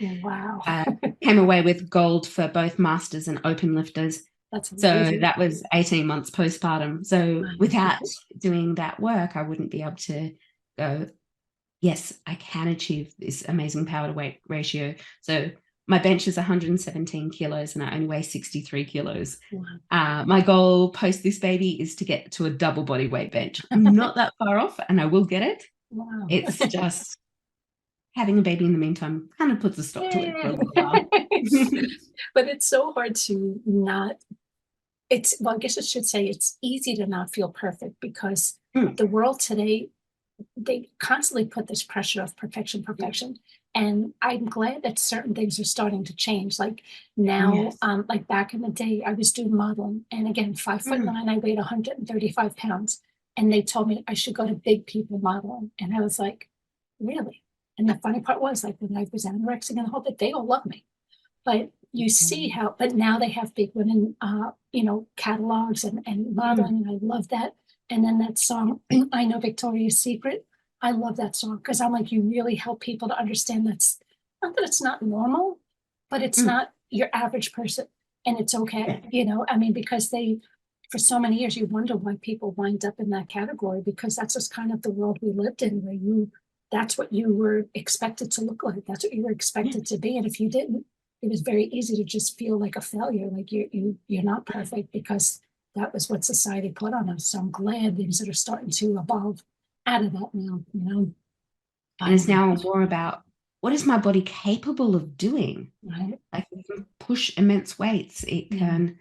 came away with gold for both masters and open lifters. That's amazing. So that was 18 months postpartum. So without doing that work, I wouldn't be able to go, yes, I can achieve this amazing power to weight ratio. So my bench is 117 kilos and I only weigh 63 kilos. Wow. My goal post this baby is to get to a double body weight bench. I'm not that far off and I will get it. Wow. It's just having a baby in the meantime kind of puts a stop to it for a little while. But it's so hard to not, well, I guess I should say it's easy to not feel perfect because the world today, they constantly put this pressure of perfection. And I'm glad that certain things are starting to change. Like now, like back in the day, I was doing modeling. And again, 5'9", I weighed 135 pounds. And they told me I should go to big people modeling. And I was like, really? And the funny part was, like, when I was anorexic and the whole bit, they all love me. But you see how, but now they have big women, catalogs and modeling. And I love that. And then that song, I Know Victoria's Secret, I love that song because I'm like, you really help people to understand that's not that it's not normal, but it's not your average person and it's okay. Because for so many years, you wonder why people wind up in that category because that's just kind of the world we lived in where that's what you were expected to look like. That's what you were expected to be. And if you didn't, it was very easy to just feel like a failure, like you're not perfect because that was what society put on us. So I'm glad things are starting to evolve out of that now, And it's now more about what is my body capable of doing? Right. Like it can push immense weights. It can,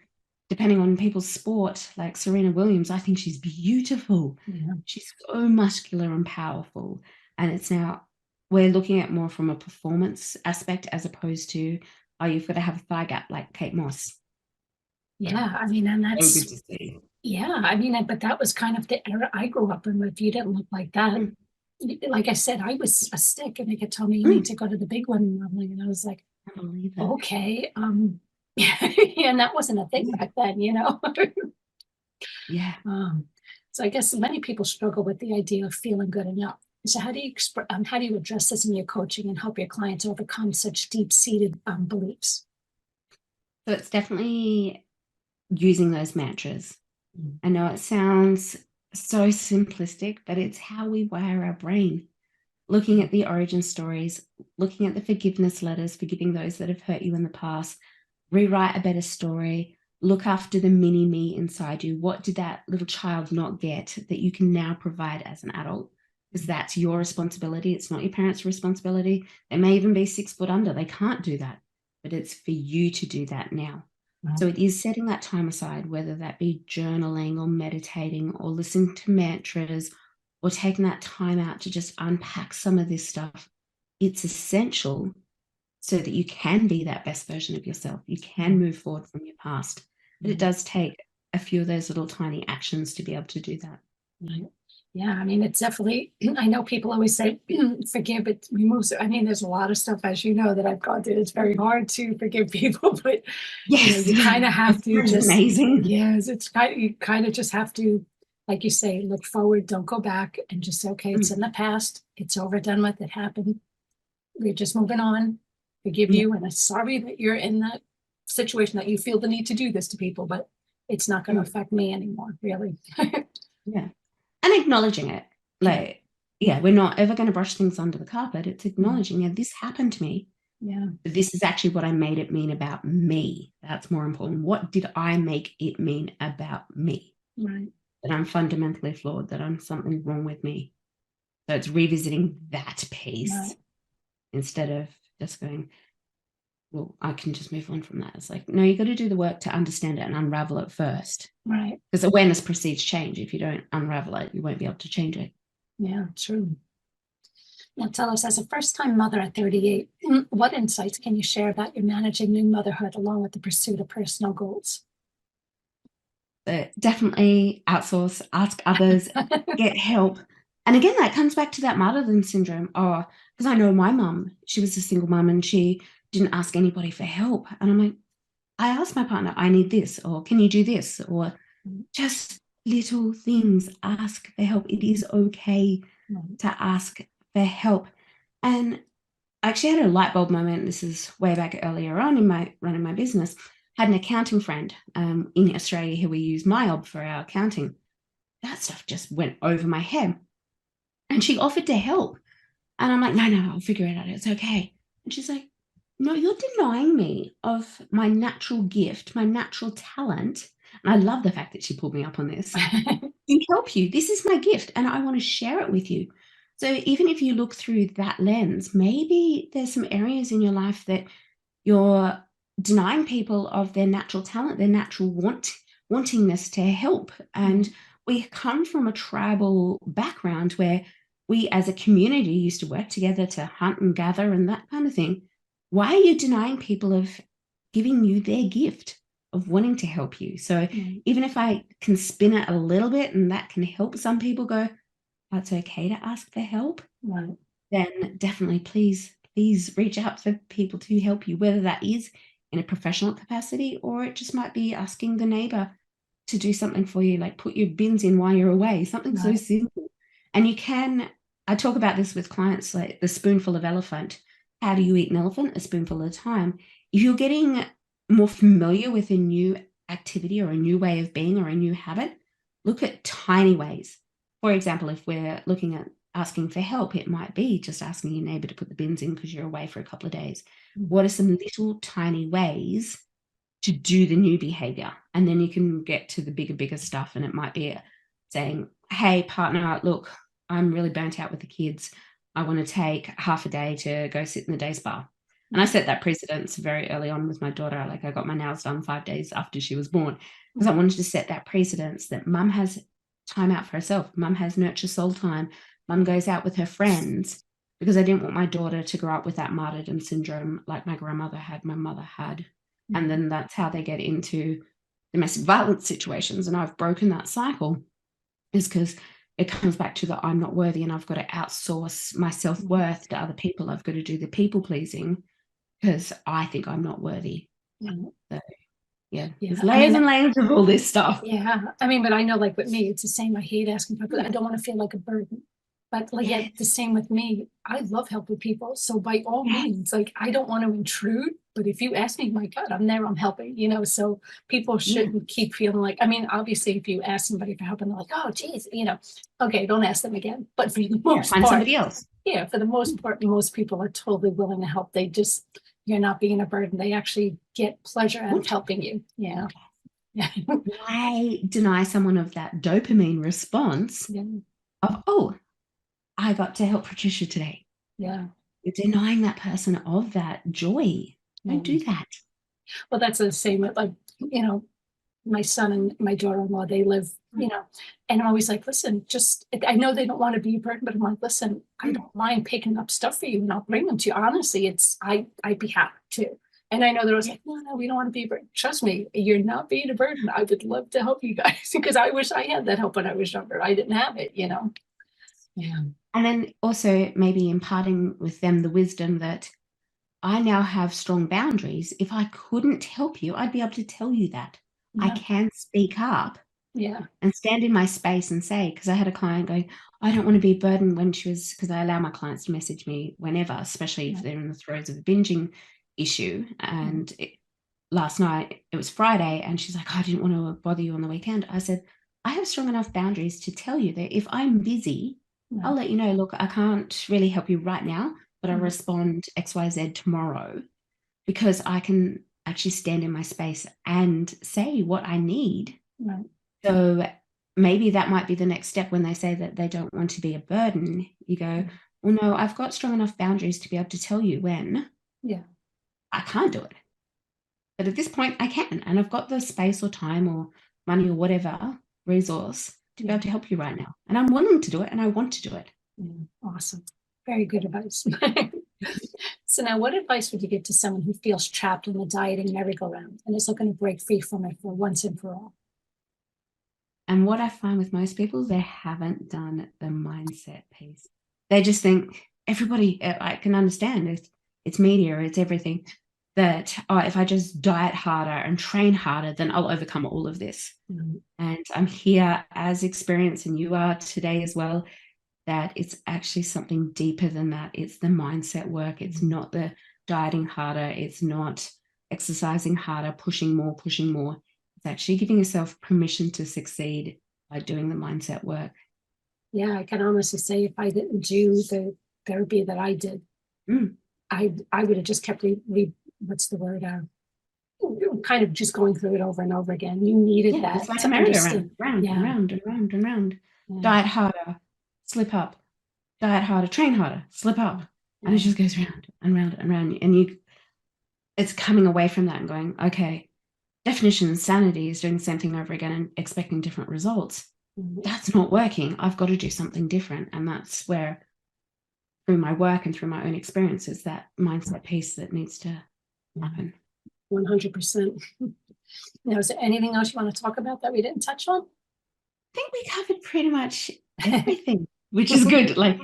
depending on people's sport, like Serena Williams, I think she's beautiful. Yeah. She's so muscular and powerful. And it's now, we're looking at more from a performance aspect as opposed to, oh, you've got to have a thigh gap like Kate Moss. Yeah, and that's so good to see. Yeah, but that was kind of the era I grew up in. If you didn't look like that, like I said, I was a stick, and they could tell me you need to go to the big one, and I was like, I believe it. Okay. Yeah, and that wasn't a thing back then, you know. Yeah. So I guess many people struggle with the idea of feeling good enough. So how do you address this in your coaching and help your clients overcome such deep-seated beliefs? So it's definitely using those mantras. Mm. I know it sounds so simplistic, but it's how we wire our brain. Looking at the origin stories, looking at the forgiveness letters, forgiving those that have hurt you in the past, rewrite a better story, look after the mini me inside you. What did that little child not get that you can now provide as an adult? Because that's your responsibility. It's not your parents' responsibility. They may even be 6 foot under. They can't do that, but it's for you to do that now. So it is setting that time aside, whether that be journaling or meditating or listening to mantras or taking that time out to just unpack some of this stuff. It's essential so that you can be that best version of yourself. You can move forward from your past. But it does take a few of those little tiny actions to be able to do that. Right. Yeah, I mean, it's definitely, I know people always say, forgive, it removes it. I mean, there's a lot of stuff, as you know, that I've gone through. It's very hard to forgive people, but Yes, you kind of have it to sounds just, amazing. yes, you kind of just have to, like you say, look forward, don't go back, and just say, okay, it's in the past, it's over, done with, it happened. We're just moving on. Forgive Yeah. you, and I'm sorry that you're in that situation that you feel the need to do this to people, but it's not going to affect me anymore, really. Yeah. And acknowledging it. Like, yeah, we're not ever going to brush things under the carpet. It's acknowledging, yeah, this happened to me. Yeah. But this is actually what I made it mean about me. That's more important. What did I make it mean about me? Right. That I'm fundamentally flawed, that I'm something wrong with me. So it's revisiting that piece Right. instead of just going, well, I can just move on from that. It's like, no, you got to do the work to understand it and unravel it first. Right. Because awareness precedes change. If you don't unravel it, you won't be able to change it. Yeah, true. Now tell us, as a first-time mother at 38, what insights can you share about your managing new motherhood along with the pursuit of personal goals? But definitely outsource, ask others, get help. And again, that comes back to that martyrdom syndrome. Oh, because I know my mum, she was a single mum and she didn't ask anybody for help. And I'm like, I asked my partner, I need this, or can you do this? Or just little things, ask for help. It is okay to ask for help. And I actually had a light bulb moment. This is way back earlier on in my running my business. Had an accounting friend in Australia who we use MyOb for our accounting. That stuff just went over my head. And she offered to help. And I'm like, no, I'll figure it out. It's okay. And she's like, no, you're denying me of my natural gift, my natural talent. And I love the fact that she pulled me up on this. To help you. This is my gift and I want to share it with you. So even if you look through that lens, maybe there's some areas in your life that you're denying people of their natural talent, their natural wantingness to help. And we come from a tribal background where we as a community used to work together to hunt and gather and that kind of thing. Why are you denying people of giving you their gift of wanting to help you? So even if I can spin it a little bit and that can help some people go, that's okay to ask for help, then definitely please reach out for people to help you, whether that is in a professional capacity or it just might be asking the neighbor to do something for you, like put your bins in while you're away, something so simple. And I talk about this with clients, like the spoonful of elephant. How do you eat an elephant? A spoonful at a time. If you're getting more familiar with a new activity or a new way of being or a new habit, look at tiny ways. For example, if we're looking at asking for help, it might be just asking your neighbor to put the bins in because you're away for a couple of days. What are some little tiny ways to do the new behavior? And then you can get to the bigger stuff. And it might be saying, hey, partner, look, I'm really burnt out with the kids. I want to take half a day to go sit in the day spa. And I set that precedence very early on with my daughter. Like I got my nails done 5 days after she was born because I wanted to set that precedence that mum has time out for herself. Mum has nurture soul time. Mum goes out with her friends because I didn't want my daughter to grow up with that martyrdom syndrome like my grandmother had, my mother had. And then that's how they get into domestic violence situations. And I've broken that cycle is because it comes back to the I'm not worthy and I've got to outsource my self-worth to other people. I've got to do the people pleasing because I think I'm not worthy. Yeah. So, yeah, Yeah. there's layers and layers of all this stuff. Yeah. I mean, but I know like with me, it's the same. I hate asking people. I don't want to feel like a burden. But like Yes. yet the same with me. I love helping people. So by all Yes. means, like I don't want to intrude. But if you ask me, my God, I'm there, I'm helping, you know. So people shouldn't keep feeling like, I mean, obviously if you ask somebody for help and they're like, oh geez, you know, okay, don't ask them again. But for the most Find part, somebody else. yeah, for the most part, most people are totally willing to help. They just, you're not being a burden. They actually get pleasure out of helping you. Yeah. Yeah. Why deny someone of that dopamine response Yeah. of, oh, I got to help Patricia today? Yeah. You're denying that person of that joy. Don't do that. Well, that's the same with like, you know, my son and my daughter-in-law, they live, you know, and I'm always like, listen, just, I know they don't want to be a burden, but I'm like, listen, I don't mind picking up stuff for you and I'll bring them to you. Honestly, I'd be happy to. And I know they're always like, no, we don't want to be a burden. Trust me, you're not being a burden. I would love to help you guys because I wish I had that help when I was younger. I didn't have it, you know? Yeah. And then also maybe imparting with them the wisdom that I now have strong boundaries. If I couldn't help you, I'd be able to tell you that. I Yeah. can speak up Yeah. and stand in my space and say, because I had a client going, I don't want to be a burden when she was, because I allow my clients to message me whenever, especially if they're in the throes of a binging issue. And last night, it was Friday, and she's like, I didn't want to bother you on the weekend. I said, I have strong enough boundaries to tell you that if I'm busy, I'll let you know, look, I can't really help you right now, but I'll respond XYZ tomorrow, because I can actually stand in my space and say what I need. Right. So maybe that might be the next step when they say that they don't want to be a burden. You go, well, no, I've got strong enough boundaries to be able to tell you when I can't do it. But at this point, I can. And I've got the space or time or money or whatever resource to be able to help you right now. And I'm willing to do it and I want to do it. Awesome. Very good advice. So now what advice would you give to someone who feels trapped in the dieting merry-go-round and is looking to break free from it for once and for all? And what I find with most people, they haven't done the mindset piece. They just think everybody, I can understand, it's media, it's everything, that if I just diet harder and train harder, then I'll overcome all of this. And I'm here as experienced, and you are today as well, that it's actually something deeper than that. It's the mindset work. It's not the dieting harder. It's not exercising harder, pushing more. It's actually giving yourself permission to succeed by doing the mindset work. Yeah, I can honestly say if I didn't do the therapy that I did, I would have just kept what's the word? Kind of just going through it over and over again. You needed that. It's like a merry-go-round, round and round and round and round. Diet harder, slip up. Diet harder, train harder, slip up. And it just goes round and round and round. And it's coming away from that and going, okay, definition of sanity is doing the same thing over again and expecting different results. That's not working. I've got to do something different. And that's where, through my work and through my own experiences, that mindset piece that needs to happen. 100%. Now, is there anything else you want to talk about that we didn't touch on? I think we covered pretty much everything, which is good. Like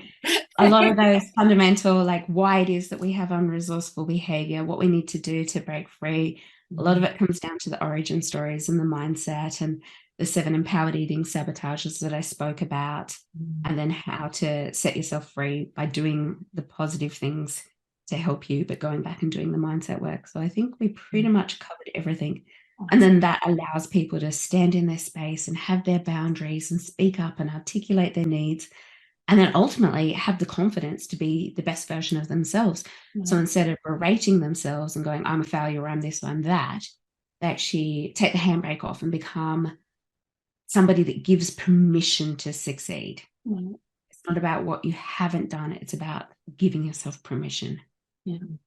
a lot of those fundamental, like why it is that we have unresourceful behavior, what we need to do to break free. A lot of it comes down to the origin stories and the mindset and the 7 empowered eating sabotages that I spoke about, and then how to set yourself free by doing the positive things to help you, but going back and doing the mindset work. So I think we pretty much covered everything. And then that allows people to stand in their space and have their boundaries and speak up and articulate their needs, and then ultimately have the confidence to be the best version of themselves. So instead of berating themselves and going, I'm a failure, I'm this, I'm that, they actually take the handbrake off and become somebody that gives permission to succeed. It's not about what you haven't done. It's about giving yourself permission. And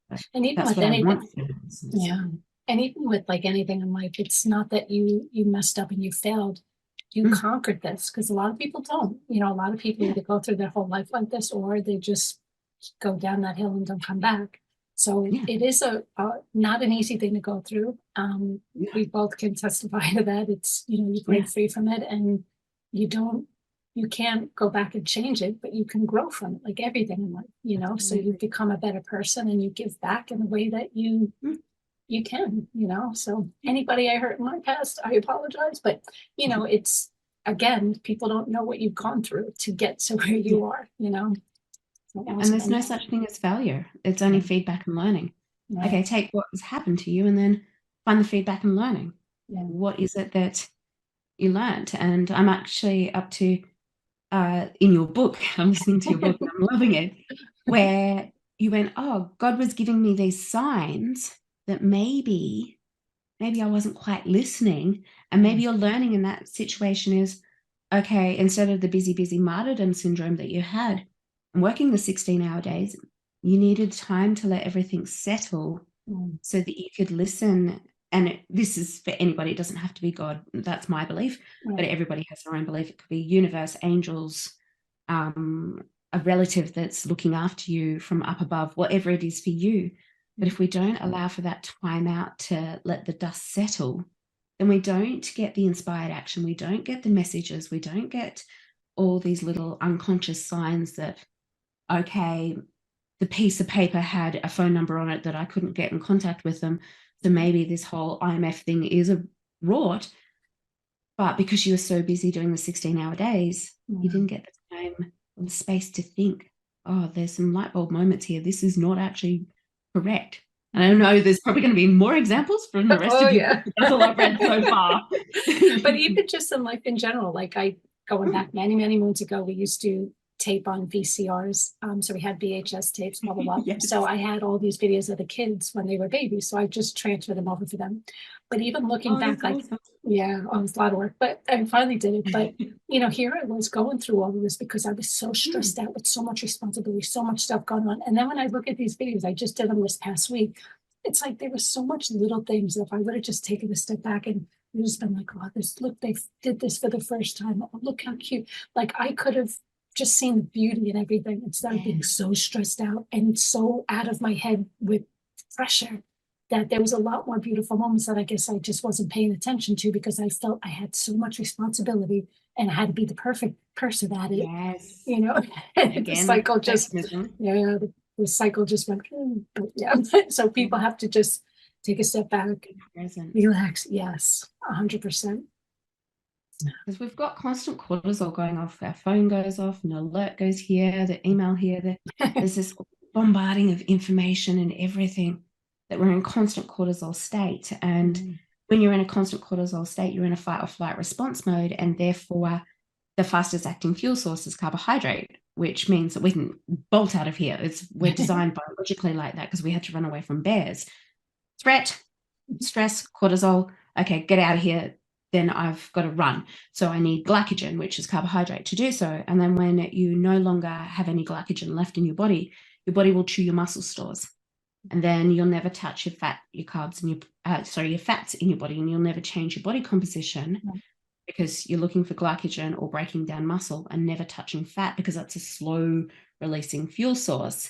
even with anything, and even with like anything in life, it's not that you messed up and you failed. You conquered this, because a lot of people don't. You know, a lot of people either go through their whole life like this, or they just go down that hill and don't come back. So it is a not an easy thing to go through. We both can testify to that. It's, you know, you break free from it, and you don't you can't go back and change it, but you can grow from it, like everything in life, you know. So you become a better person and you give back in the way that you can, you know. So anybody I hurt in my past, I apologize, but you know, it's, again, people don't know what you've gone through to get to where you are, you know. So and there's no such thing as failure. It's only feedback and learning. Right. Okay, take what has happened to you and then find the feedback and learning. Yeah. What is it that you learned? And I'm actually up to, in your book, I'm listening to your book and I'm loving it, where you went, oh, God was giving me these signs that maybe I wasn't quite listening. And maybe your learning in that situation is, okay, instead of the busy martyrdom syndrome that you had and working the 16-hour days, you needed time to let everything settle so that you could listen. And this is for anybody. It doesn't have to be God. That's my belief. But everybody has their own belief. It could be universe, angels, a relative that's looking after you from up above, whatever it is for you. But if we don't allow for that time out to let the dust settle, then we don't get the inspired action. We don't get the messages. We don't get all these little unconscious signs that, okay, the piece of paper had a phone number on it that I couldn't get in contact with them. So maybe this whole IMF thing is a rort. But because you were so busy doing the 16-hour days, you didn't get the time or the space to think, oh, there's some light bulb moments here. This is not actually correct. And I know there's probably going to be more examples from the rest of you. That's all I've read so far. But even just in life in general, like going back many moons ago, we used to tape on VCRs. So we had VHS tapes, blah, blah, blah. Yes. So I had all these videos of the kids when they were babies. So I just transferred them over for them. But even looking back, like, awesome. yeah, it was a lot of work, but I finally did it. But, you know, here I was going through all of this because I was so stressed out with so much responsibility, so much stuff going on. And then when I look at these videos, I just did them this past week. It's like there was so much little things that if I would have just taken a step back and just been like, oh, this, look, they did this for the first time. Oh, look how cute. Like I could have just seen the beauty in everything instead of being so stressed out and so out of my head with pressure, that there was a lot more beautiful moments that I guess I just wasn't paying attention to because I felt I had so much responsibility and I had to be the perfect person at it. Yes. You know, Again, the cycle just, the cycle just went, but yeah. So people have to just take a step back, relax. Yes, 100%. Because we've got constant cortisol going off. Our phone goes off, an alert goes here, the email here. There's this bombarding of information and everything that we're in constant cortisol state. And when you're in a constant cortisol state, you're in a fight or flight response mode. And therefore, the fastest acting fuel source is carbohydrate, which means that we can bolt out of here. We're designed biologically like that because we had to run away from bears. Threat, stress, cortisol. Okay, get out of here. Then I've got to run. So I need glycogen, which is carbohydrate, to do so. And then when you no longer have any glycogen left in your body will chew your muscle stores. And then you'll never touch your fat, your carbs, and your fats in your body, and you'll never change your body composition because you're looking for glycogen or breaking down muscle and never touching fat because that's a slow releasing fuel source.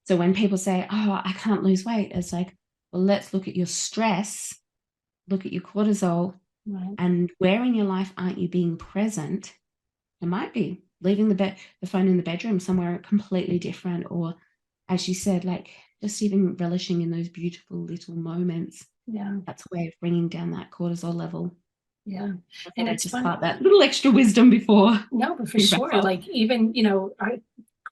So when people say, oh, I can't lose weight, it's like, well, let's look at your stress, look at your cortisol. And where in your life aren't you being present? It might be leaving the phone in the bedroom somewhere completely different, or as you said, like just even relishing in those beautiful little moments. Yeah, that's a way of bringing down that cortisol level. Yeah, and it's just part that little extra wisdom before. No, but for sure, like even a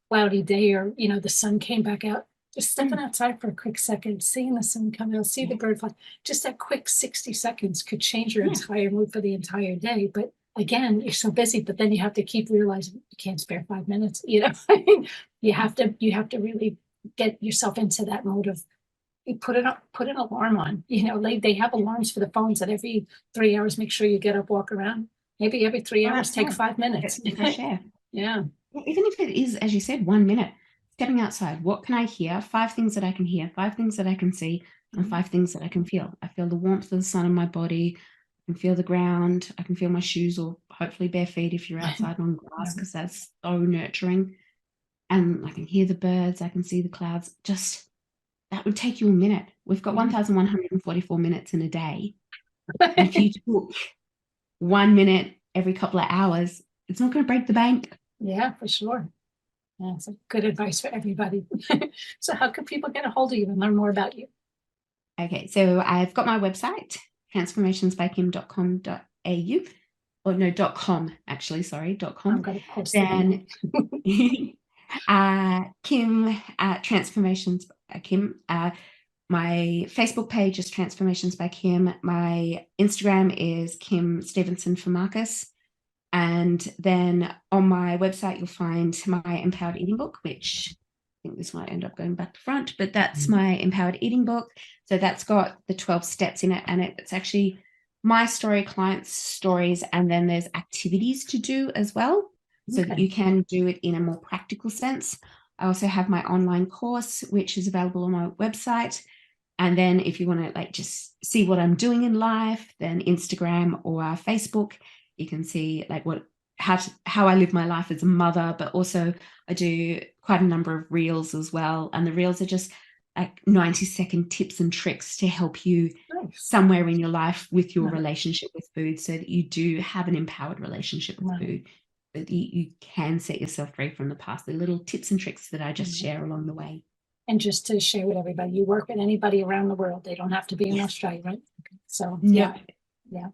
cloudy day, or the sun came back out. Just stepping outside for a quick second, seeing the sun come out, see the bird fly, just that quick 60 seconds could change your entire mood for the entire day. But again, you're so busy, but then you have to keep realizing you can't spare 5 minutes. I mean, you have to really get yourself into that mode of put an alarm on. They have alarms for the phones that every 3 hours, make sure you get up, walk around. Maybe every 3 hours, take 5 minutes. Yeah. Even if it is, as you said, 1 minute. Stepping outside, what can I hear? 5 things that I can hear, 5 things that I can see, and 5 things that I can feel. I feel the warmth of the sun in my body. I can feel the ground. I can feel my shoes, or hopefully bare feet if you're outside on grass, because that's so nurturing. And I can hear the birds. I can see the clouds. Just that would take you a minute. We've got 1,144 minutes in a day. And if you took 1 minute every couple of hours, it's not going to break the bank. Yeah, for sure. Yeah, it's good advice for everybody. So how can people get a hold of you and learn more about you? Okay, so I've got my website, transformationsbykim.com.au. Or no, .com, actually, sorry, .com. I'm going to post Then Kim Transformations by Kim. My Facebook page is Transformations by Kim. My Instagram is Kim Stevenson Farmakis. And then on my website, you'll find my Empowered Eating book, which I think this might end up going back to front, but that's my Empowered Eating book. So that's got the 12 steps in it, and it's actually my story, clients' stories, and then there's activities to do as well, so that you can do it in a more practical sense. I also have my online course, which is available on my website. And then if you want to like just see what I'm doing in life, then Instagram or Facebook, you can see like how I live my life as a mother, but also I do quite a number of reels as well. And the reels are just like 90-second tips and tricks to help you somewhere in your life with your relationship with food, so that you do have an empowered relationship with food, that you can set yourself free from the past. The little tips and tricks that I just share along the way. And just to share with everybody, you work with anybody around the world. They don't have to be in Australia, right? Okay. So yeah.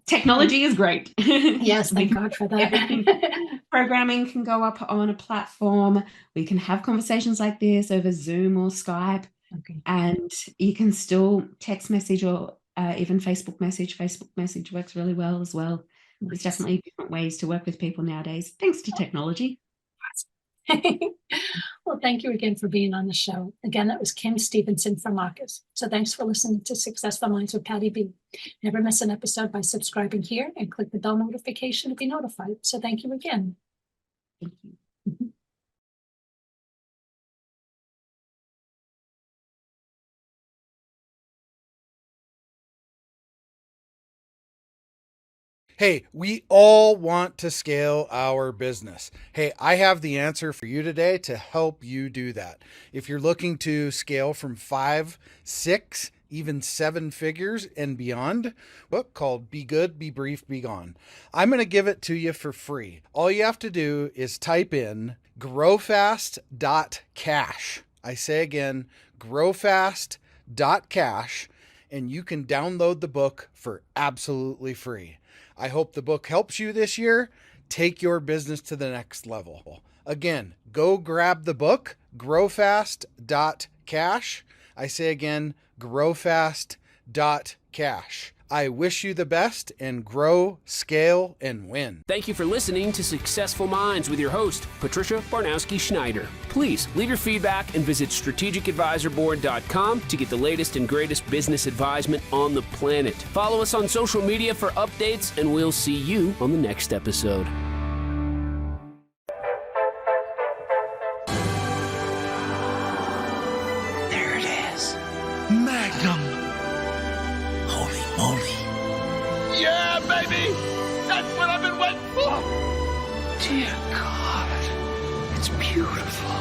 Technology is great. Yes, thank God for that. Programming can go up on a platform. We can have conversations like this over Zoom or Skype. And you can still text message or even Facebook message. Facebook message works really well as well. There's definitely different ways to work with people nowadays, thanks to technology. Well, thank you again for being on the show. Again, that was Kim Stevenson Farmakis. So thanks for listening to Successful Minds with Patty B. Never miss an episode by subscribing here and click the bell notification to be notified. So thank you again. Thank you. Hey, we all want to scale our business. Hey, I have the answer for you today to help you do that. If you're looking to scale from 5, 6, even 7 figures and beyond, book called Be Good, Be Brief, Be Gone. I'm going to give it to you for free. All you have to do is type in growfast.cash. I say again, growfast.cash, and you can download the book for absolutely free. I hope the book helps you this year. Take your business to the next level. Again, go grab the book, growfast.cash. I say again, growfast.cash. I wish you the best and grow, scale, and win. Thank you for listening to Successful Minds with your host, Patricia Barnowski-Schneider. Please leave your feedback and visit strategicadvisorboard.com to get the latest and greatest business advisement on the planet. Follow us on social media for updates, and we'll see you on the next episode. There it is. Magnum. Holy moly. Yeah, baby! That's what I've been waiting for! Dear God, it's beautiful.